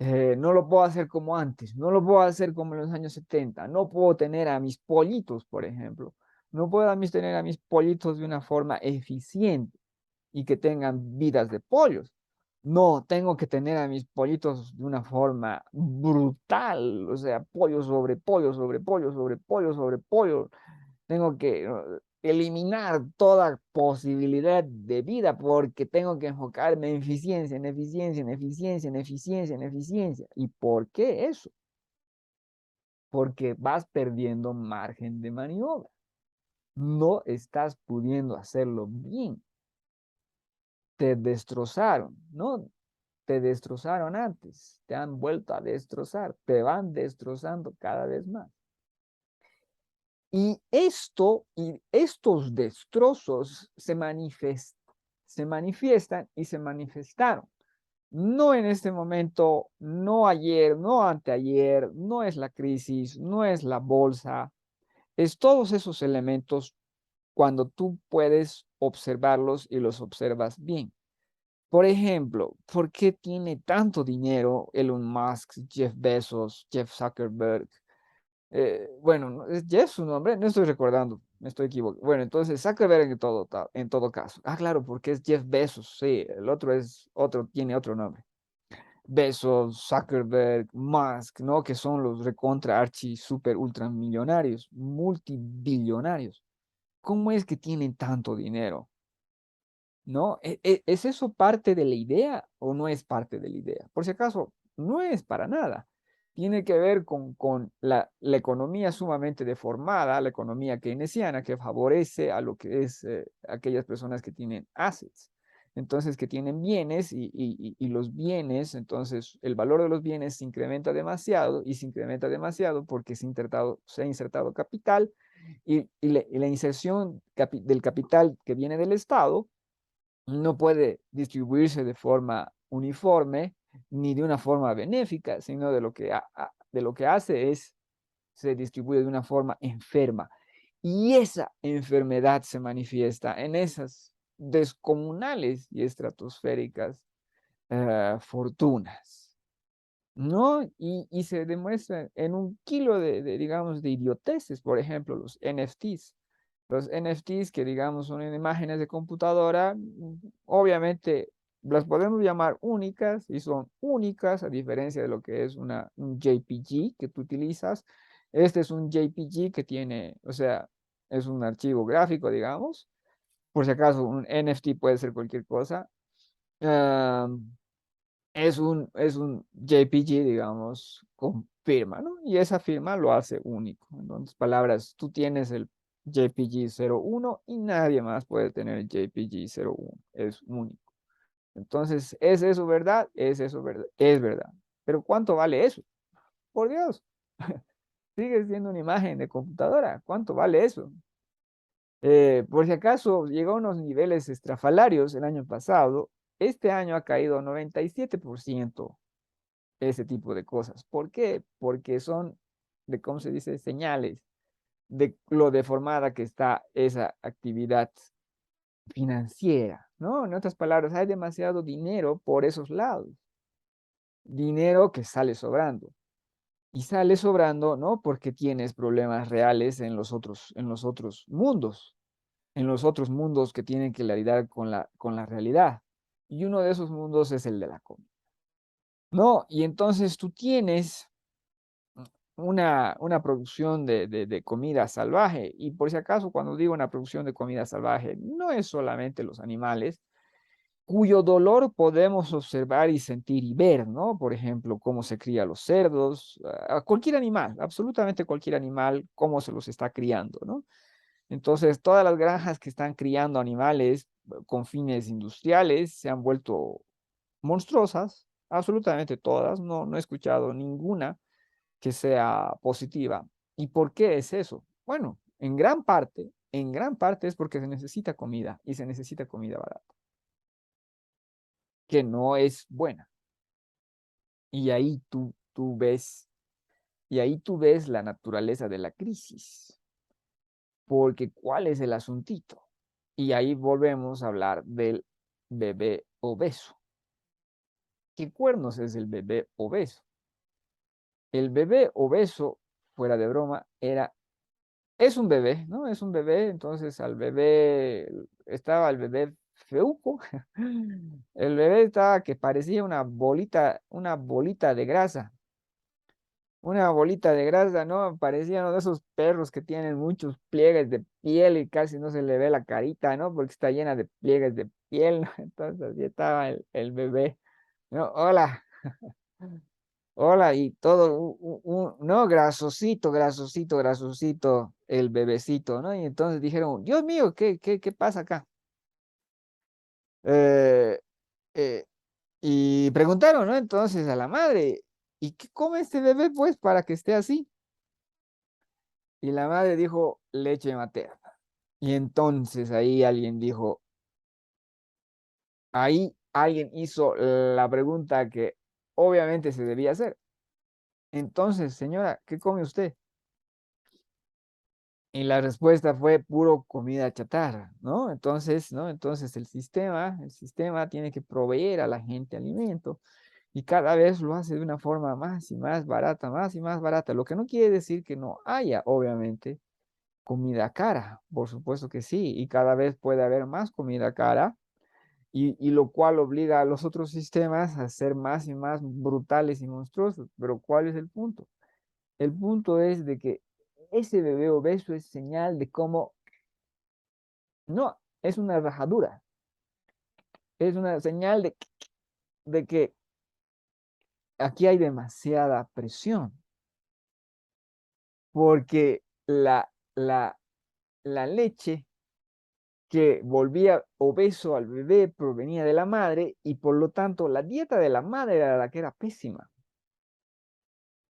No lo puedo hacer como antes, no lo puedo hacer como en los años 70, no puedo tener a mis pollitos, por ejemplo, no puedo tener a mis pollitos de una forma eficiente y que tengan vidas de pollos. No, tengo que tener a mis pollitos de una forma brutal, o sea, pollo sobre pollo, sobre pollo, sobre pollo, sobre pollo. Tengo que eliminar toda posibilidad de vida porque tengo que enfocarme en eficiencia, en eficiencia, en eficiencia, en eficiencia, en eficiencia. ¿Y por qué eso? Porque vas perdiendo margen de maniobra. No estás pudiendo hacerlo bien. Te destrozaron, ¿no? Te destrozaron antes, te han vuelto a destrozar, te van destrozando cada vez más. Y estos destrozos se manifiestan y se manifestaron. No en este momento, no ayer, no anteayer, no es la crisis, no es la bolsa, es todos esos elementos cuando tú puedes observarlos y los observas bien. Por ejemplo, ¿por qué tiene tanto dinero Elon Musk, Jeff Bezos, Jeff Zuckerberg? Bueno, ¿es Jeff su nombre? No estoy recordando, me estoy equivocando. Bueno, entonces Zuckerberg en todo caso. Ah, claro, porque es Jeff Bezos, sí, el otro es otro, tiene otro nombre. Bezos, Zuckerberg, Musk, ¿no? Que son los recontra archi super ultra millonarios, multibillonarios. ¿Cómo es que tienen tanto dinero? ¿No? ¿Es eso parte de la idea o no es parte de la idea? Por si acaso, no es para nada. Tiene que ver con la economía sumamente deformada, la economía keynesiana que favorece a lo que es aquellas personas que tienen assets. entonces que tienen bienes y los bienes, entonces el valor de los bienes se incrementa demasiado y se incrementa demasiado porque se ha insertado capital y la inserción del capital que viene del Estado no puede distribuirse de forma uniforme ni de una forma benéfica, sino de lo que hace es se distribuye de una forma enferma. Y esa enfermedad se manifiesta en esas descomunales y estratosféricas fortunas, ¿no? Y se demuestra en un kilo digamos, de idioteces, por ejemplo, los NFTs. Los NFTs que, digamos, son imágenes de computadora, obviamente las podemos llamar únicas y son únicas, a diferencia de lo que es un JPG que tú utilizas. Este es un JPG que tiene, o sea, es un archivo gráfico, digamos. Por si acaso, un NFT puede ser cualquier cosa. Ah, es un JPG, digamos, con firma, ¿no? Y esa firma lo hace único. En otras palabras, tú tienes el JPG 01 y nadie más puede tener el JPG 01. Es único. Entonces, ¿es eso verdad? Es eso verdad. Es verdad. Pero ¿cuánto vale eso? Por Dios, sigue siendo una imagen de computadora. ¿Cuánto vale eso? Por si acaso llegó a unos niveles estrafalarios el año pasado. Este año ha caído 97% ese tipo de cosas. ¿Por qué? Porque son, ¿cómo se dice? Señales de lo deformada que está esa actividad financiera, ¿no? En otras palabras, hay demasiado dinero por esos lados. Dinero que sale sobrando. Y sale sobrando, ¿no? Porque tienes problemas reales en los otros mundos. En los otros mundos que tienen que lidiar con la realidad. Y uno de esos mundos es el de la comida. ¿No? Y entonces tú tienes una producción de comida salvaje. Y por si acaso, cuando digo una producción de comida salvaje, no es solamente los animales, cuyo dolor podemos observar y sentir y ver, ¿no? Por ejemplo, cómo se cría los cerdos, a cualquier animal, absolutamente cualquier animal, cómo se los está criando, ¿no? Entonces, todas las granjas que están criando animales con fines industriales se han vuelto monstruosas, absolutamente todas, no he escuchado ninguna que sea positiva. ¿Y por qué es eso? Bueno, en gran parte es porque se necesita comida y se necesita comida barata, que no es buena. Y ahí tú ves, y ahí tú ves la naturaleza de la crisis, porque ¿cuál es el asuntito? Y ahí volvemos a hablar del bebé obeso. ¿Qué cuernos es el bebé obeso? El bebé obeso, fuera de broma, es un bebé, ¿no? Es un bebé, entonces al bebé, estaba el bebé feuco, el bebé estaba que parecía una bolita de grasa, una bolita de grasa, ¿no? Parecía uno de esos perros que tienen muchos pliegues de piel y casi no se le ve la carita, ¿no? Porque está llena de pliegues de piel, ¿no? Entonces así estaba el bebé, ¿no? Hola. Hola, y todo, no, grasosito, grasosito, grasosito, el bebecito, ¿no? Y entonces dijeron, Dios mío, ¿qué pasa acá? Eh, eh, y preguntaron, ¿no? Entonces a la madre, ¿y qué come este bebé, pues, para que esté así? Y la madre dijo, leche materna. Y entonces ahí alguien hizo la pregunta que obviamente se debía hacer. Entonces, señora, ¿qué come usted? Y la respuesta fue puro comida chatarra, ¿no? Entonces, ¿no? Entonces el sistema tiene que proveer a la gente alimento y cada vez lo hace de una forma más y más barata, más y más barata, lo que no quiere decir que no haya, obviamente, comida cara, por supuesto que sí, y cada vez puede haber más comida cara y lo cual obliga a los otros sistemas a ser más y más brutales y monstruosos. Pero ¿cuál es el punto? El punto es de que ese bebé obeso es señal de cómo no, es una rajadura, es una señal de que aquí hay demasiada presión, porque la leche que volvía obeso al bebé provenía de la madre y por lo tanto la dieta de la madre era la que era pésima,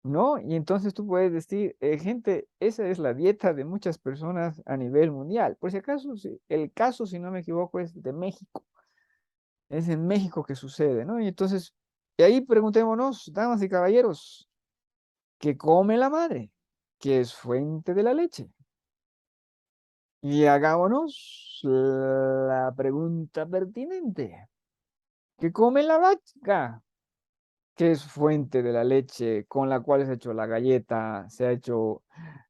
¿no? Y entonces tú puedes decir, gente, esa es la dieta de muchas personas a nivel mundial. Por si acaso, el caso, si no me equivoco, es de México. Es en México que sucede, ¿no? Y entonces, de ahí preguntémonos, damas y caballeros, ¿qué come la madre? ¿Qué es fuente de la leche? Y hagámonos la pregunta pertinente. ¿Qué come la vaca? ¿Qué es fuente de la leche con la cual se ha hecho la galleta, se ha hecho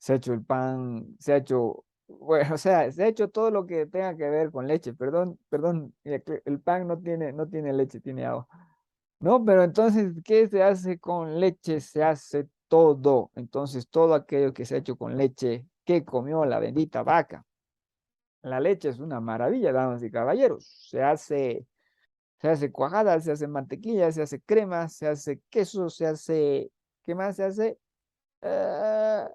el pan, se ha hecho, bueno, o sea, se ha hecho todo lo que tenga que ver con leche. Perdón, perdón, el pan no tiene leche, tiene agua. No, pero entonces, ¿qué se hace con leche? Se hace todo. Entonces, todo aquello que se ha hecho con leche, ¿qué comió la bendita vaca? La leche es una maravilla, damas y caballeros. Se hace cuajada, se hace mantequilla, se hace crema, se hace queso, se hace, ¿qué más se hace? Ah,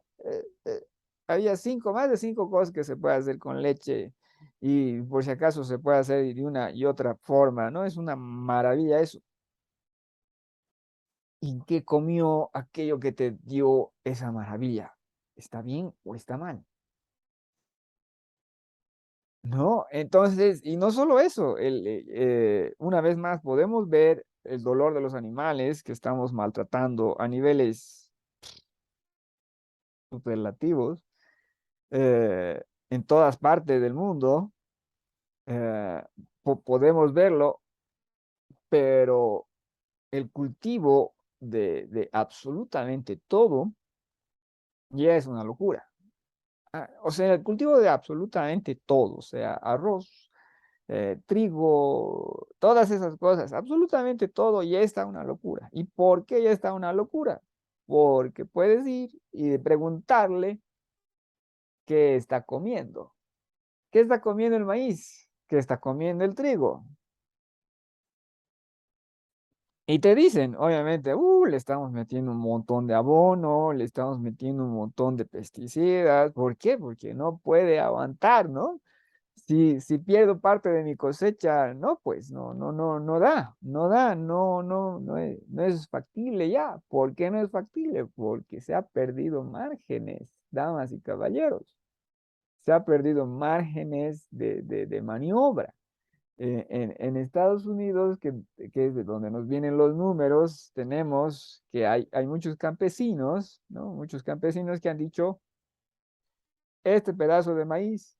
había más de cinco cosas que se puede hacer con leche y por si acaso se puede hacer de una y otra forma, ¿no? Es una maravilla eso. ¿Y qué comió aquello que te dio esa maravilla? ¿Está bien o está mal? No, entonces, y no solo eso, una vez más podemos ver el dolor de los animales que estamos maltratando a niveles superlativos en todas partes del mundo. eh, Podemos verlo, pero el cultivo de absolutamente todo ya es una locura. O sea, el cultivo de absolutamente todo, o sea, arroz, trigo, todas esas cosas, absolutamente todo ya está una locura. ¿Y por qué ya está una locura? Porque puedes ir y preguntarle qué está comiendo. ¿Qué está comiendo el maíz? ¿Qué está comiendo el trigo? Y te dicen, obviamente, le estamos metiendo un montón de abono, le estamos metiendo un montón de pesticidas. ¿Por qué? Porque no puede aguantar, ¿no? Si pierdo parte de mi cosecha, no, pues no da, no es factible ya. ¿Por qué no es factible? Porque se ha perdido márgenes, damas y caballeros. Se ha perdido márgenes de maniobra. En Estados Unidos, que es de donde nos vienen los números, tenemos que hay muchos campesinos, ¿no? Muchos campesinos que han dicho, este pedazo de maíz,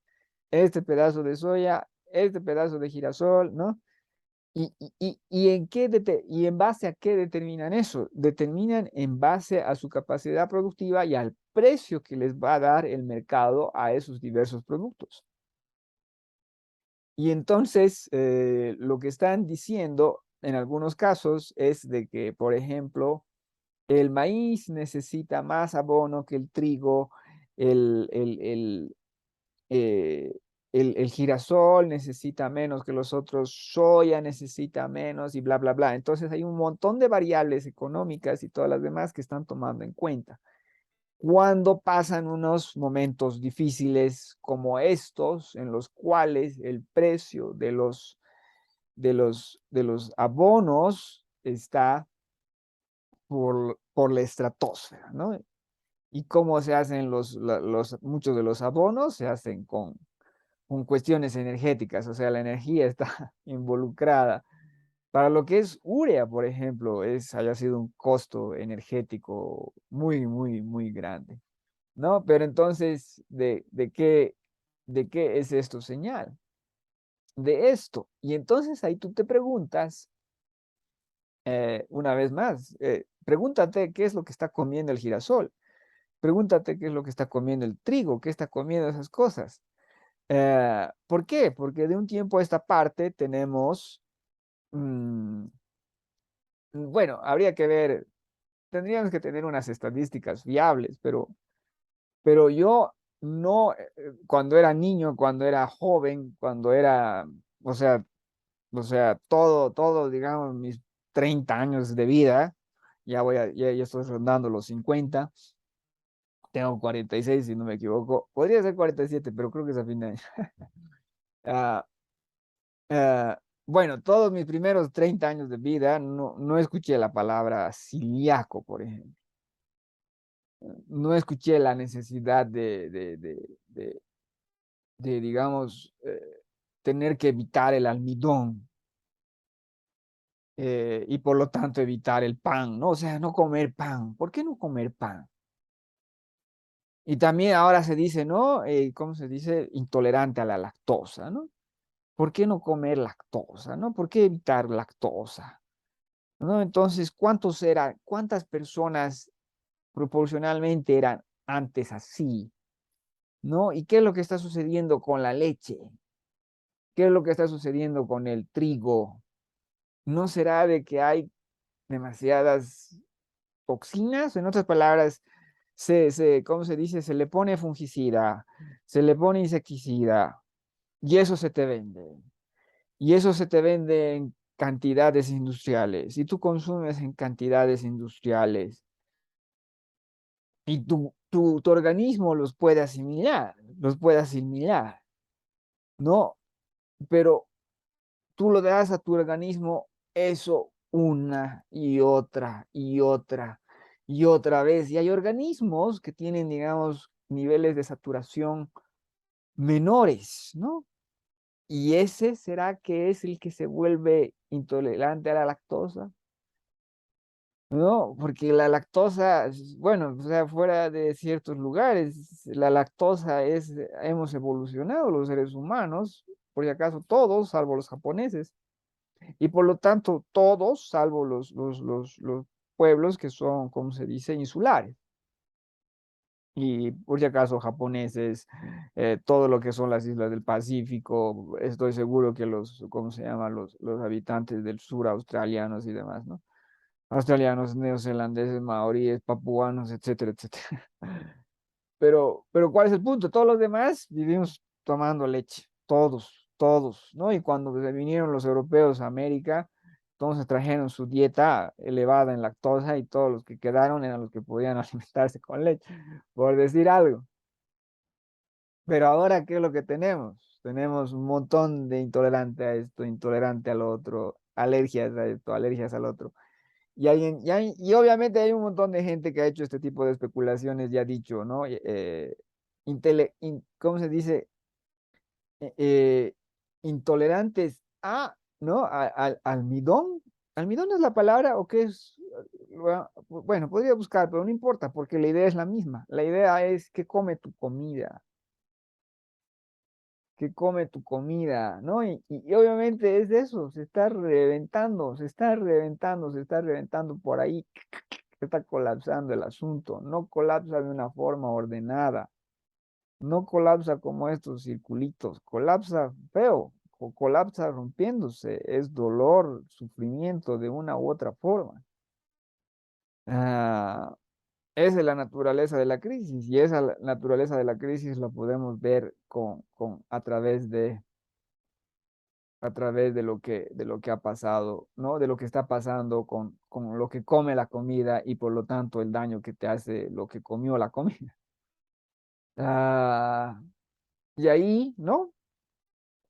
este pedazo de soya, este pedazo de girasol, ¿no? ¿Y en base a qué determinan eso? Determinan en base a su capacidad productiva y al precio que les va a dar el mercado a esos diversos productos. Y entonces, lo que están diciendo en algunos casos es de que, por ejemplo, el maíz necesita más abono que el trigo, el, el, el, eh, el girasol necesita menos que los otros, soya necesita menos y bla, bla, bla. Entonces hay un montón de variables económicas y todas las demás que están tomando en cuenta. Cuando pasan unos momentos difíciles como estos, en los cuales el precio de los abonos está por la estratosfera, ¿no? ¿Y cómo se hacen muchos de los abonos? Se hacen con cuestiones energéticas, o sea, la energía está involucrada. Para lo que es urea, por ejemplo, haya sido un costo energético muy grande, ¿no? Pero entonces, de qué es esto señal? De esto. Y entonces ahí tú te preguntas, una vez más, pregúntate qué es lo que está comiendo el girasol, pregúntate qué es lo que está comiendo el trigo, qué está comiendo esas cosas. ¿Por qué? Porque de un tiempo a esta parte tenemos, mm, bueno, habría que ver, tendríamos que tener unas estadísticas fiables, pero yo no, cuando era niño, cuando era joven, o sea, todo, digamos, mis 30 años de vida, ya estoy rondando los 50, tengo 46 si no me equivoco, podría ser 47 pero creo que es a fin de año. Ah, bueno, todos mis primeros 30 años de vida no escuché la palabra celíaco, por ejemplo. No escuché la necesidad digamos, tener que evitar el almidón y por lo tanto evitar el pan, ¿no? O sea, no comer pan. ¿Por qué no comer pan? Y también ahora se dice, ¿no? ¿Cómo se dice? Intolerante a la lactosa, ¿no? ¿Por qué no comer lactosa, ¿no? ¿Por qué evitar lactosa? ¿No? Entonces, cuántas personas proporcionalmente eran antes así, ¿no? ¿Y qué es lo que está sucediendo con la leche? ¿Qué es lo que está sucediendo con el trigo? ¿No será de que hay demasiadas toxinas? En otras palabras, ¿cómo se dice? Se le pone fungicida, se le pone insecticida y eso se te vende. Y eso se te vende en cantidades industriales. Y tú consumes en cantidades industriales. Y tu organismo los puede asimilar, ¿no? Pero tú lo das a tu organismo eso una y otra y otra y otra vez. Y hay organismos que tienen, digamos, niveles de saturación menores, ¿no? Y ese será que es el que se vuelve intolerante a la lactosa. No, porque la lactosa, bueno, o sea, fuera de ciertos lugares, la lactosa hemos evolucionado los seres humanos, por si acaso todos, salvo los japoneses, y por lo tanto todos, salvo los pueblos que son, ¿cómo se dice?, insulares. Y por si acaso japoneses, todo lo que son las islas del Pacífico, estoy seguro que ¿cómo se llama?, los habitantes del sur australianos y demás, ¿no? Australianos, neozelandeses, maoríes, papuanos, etcétera, etcétera. Pero ¿cuál es el punto? Todos los demás vivimos tomando leche, todos, ¿no? Y cuando se vinieron los europeos a América, entonces trajeron su dieta elevada en lactosa y todos los que quedaron eran los que podían alimentarse con leche, por decir algo. Pero ahora, ¿qué es lo que tenemos? Tenemos un montón de intolerante a esto, intolerante al otro, alergias a esto, alergias al otro. Y obviamente hay un montón de gente que ha hecho este tipo de especulaciones y ha dicho, ¿no? ¿Cómo se dice? Eh, eh, Intolerantes a, ¿no? Al almidón. ¿Almidón es la palabra o qué es? Bueno, podría buscar, pero no importa, porque la idea es la misma. La idea es que come tu comida, que come tu comida, ¿no? Y obviamente es eso, se está reventando, se está reventando, se está reventando por ahí, está colapsando el asunto, no colapsa de una forma ordenada, no colapsa como estos circulitos, colapsa feo, colapsa rompiéndose, es dolor, sufrimiento de una u otra forma. Ah, esa es la naturaleza de la crisis y esa naturaleza de la crisis la podemos ver a través de lo que ha pasado, ¿no? De lo que está pasando con lo que come la comida y por lo tanto el daño que te hace lo que comió la comida. Ah, y ahí, ¿no?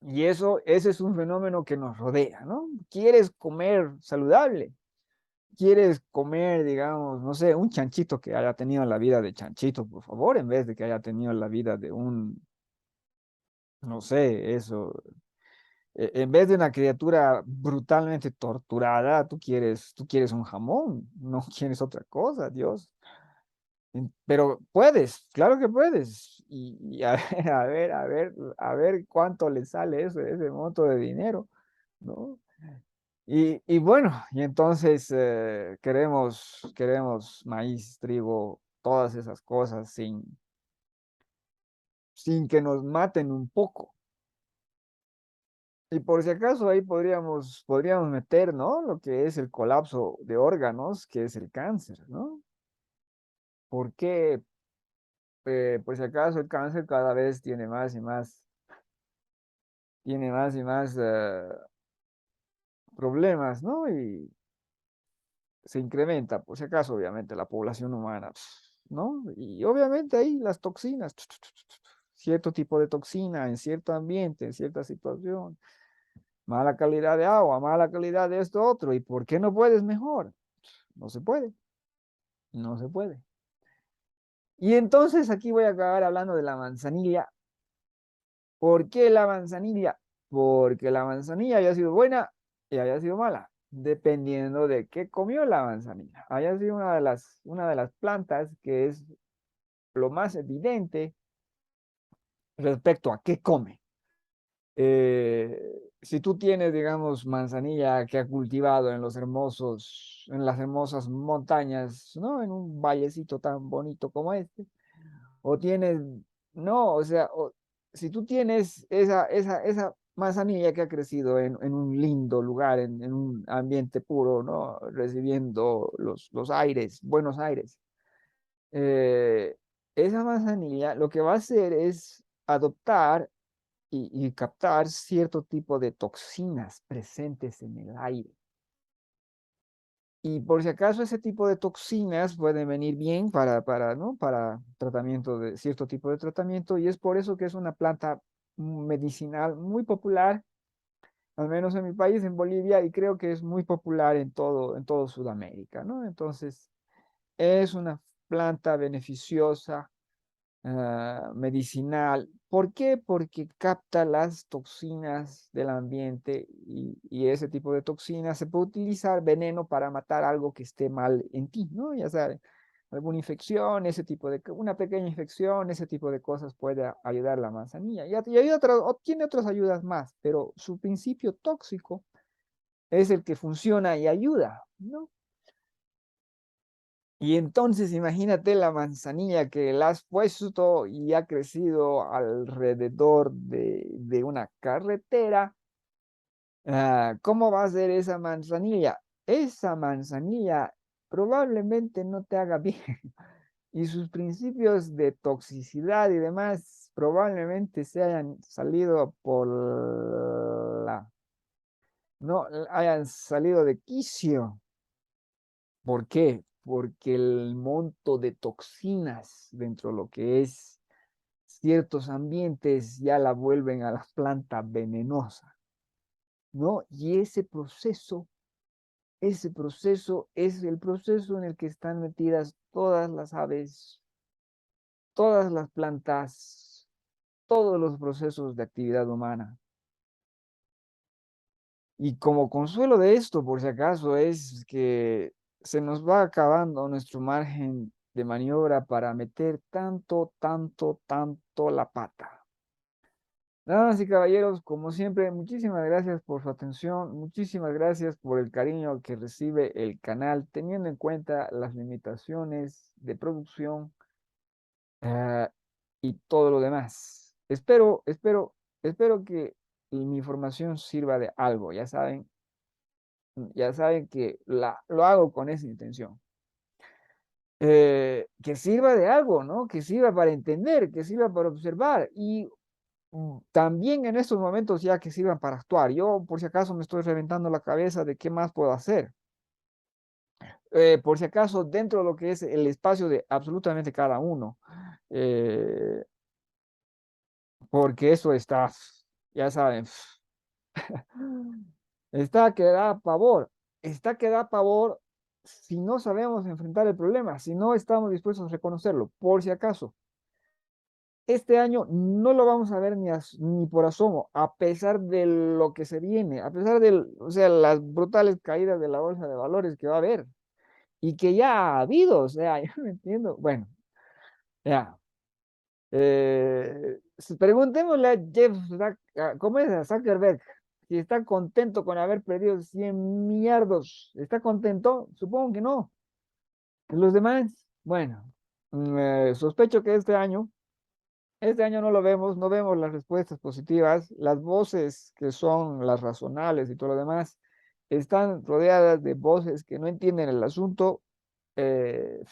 Y ese es un fenómeno que nos rodea, ¿no? ¿Quieres comer saludable? ¿Quieres comer, digamos, no sé, un chanchito que haya tenido la vida de chanchito, por favor, en vez de que haya tenido la vida de no sé, eso, en vez de una criatura brutalmente torturada, tú quieres un jamón, no quieres otra cosa, Dios. Pero puedes, claro que puedes. Y a ver, a ver, a ver, a ver cuánto le sale ese monto de dinero, ¿no? Y bueno, y entonces queremos maíz, trigo, todas esas cosas sin que nos maten un poco. Y por si acaso ahí podríamos meter, ¿no? Lo que es el colapso de órganos, que es el cáncer, ¿no? ¿Por qué? Por si acaso el cáncer cada vez tiene más y más problemas, ¿no? Y se incrementa, por si acaso, obviamente, la población humana, ¿no? Y obviamente ahí las toxinas, cierto tipo de toxina en cierto ambiente, en cierta situación, mala calidad de agua, mala calidad de esto otro, ¿y por qué no puedes mejor? No se puede, no se puede. Y entonces aquí voy a acabar hablando de la manzanilla. ¿Por qué la manzanilla? Porque la manzanilla haya sido buena y haya sido mala, dependiendo de qué comió la manzanilla. Haya sido una de las plantas que es lo más evidente respecto a qué come. Si tú tienes, digamos, manzanilla que ha cultivado en las hermosas montañas, ¿no? En un vallecito tan bonito como este, o tienes, no, o sea, si tú tienes esa manzanilla que ha crecido en un lindo lugar, en un ambiente puro, ¿no? Recibiendo los aires, buenos aires, eh, esa manzanilla lo que va a hacer es adoptar y captar cierto tipo de toxinas presentes en el aire. Y por si acaso ese tipo de toxinas pueden venir bien ¿no? Para tratamiento de cierto tipo de tratamiento y es por eso que es una planta medicinal muy popular, al menos en mi país, en Bolivia, y creo que es muy popular en todo Sudamérica, ¿no? Entonces, es una planta beneficiosa, medicinal. ¿Por qué? Porque capta las toxinas del ambiente y ese tipo de toxinas se puede utilizar veneno para matar algo que esté mal en ti, ¿no? Ya sabes, alguna infección, una pequeña infección, ese tipo de cosas puede ayudar la manzanilla. Y hay tiene otras ayudas más, pero su principio tóxico es el que funciona y ayuda, ¿no? Y entonces imagínate la manzanilla que la has puesto y ha crecido alrededor de una carretera. ¿Cómo va a ser esa manzanilla? Esa manzanilla probablemente no te haga bien. Y sus principios de toxicidad y demás probablemente se hayan salido no, hayan salido de quicio. ¿Por qué? Porque el monto de toxinas dentro de lo que es ciertos ambientes ya la vuelven a la planta venenosa, ¿no? Y ese proceso es el proceso en el que están metidas todas las aves, todas las plantas, todos los procesos de actividad humana. Y como consuelo de esto, por si acaso, es que se nos va acabando nuestro margen de maniobra para meter tanto la pata. Damas y caballeros, como siempre, muchísimas gracias por su atención, muchísimas gracias por el cariño que recibe el canal, teniendo en cuenta las limitaciones de producción, ah, y todo lo demás. Espero que mi información sirva de algo, ya saben que lo hago con esa intención. Que sirva de algo, ¿no? Que sirva para entender, que sirva para observar y también en estos momentos ya que sirvan para actuar. Yo por si acaso me estoy reventando la cabeza de qué más puedo hacer. Por si acaso dentro de lo que es el espacio de absolutamente cada uno. eh, Porque eso está, ya saben, está que da pavor, está que da pavor si no sabemos enfrentar el problema, si no estamos dispuestos a reconocerlo, por si acaso. Este año no lo vamos a ver ni por asomo, a pesar de lo que se viene, a pesar de, o sea, las brutales caídas de la bolsa de valores que va a haber y que ya ha habido, o sea, yo no entiendo. Bueno, ya. Preguntémosle a ¿cómo es a Zuckerberg? Si está contento con haber perdido 100 millardos. ¿Está contento? Supongo que no. Los demás, bueno, sospecho que este año no lo vemos, no vemos las respuestas positivas, las voces que son las razonables y todo lo demás, están rodeadas de voces que no entienden el asunto. eh,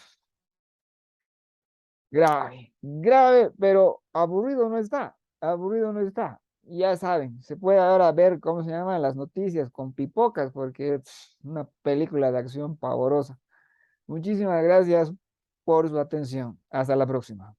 Grave, grave, pero aburrido no está. Ya saben, se puede ahora ver cómo se llaman las noticias con pipocas, porque es una película de acción pavorosa. Muchísimas gracias por su atención. Hasta la próxima.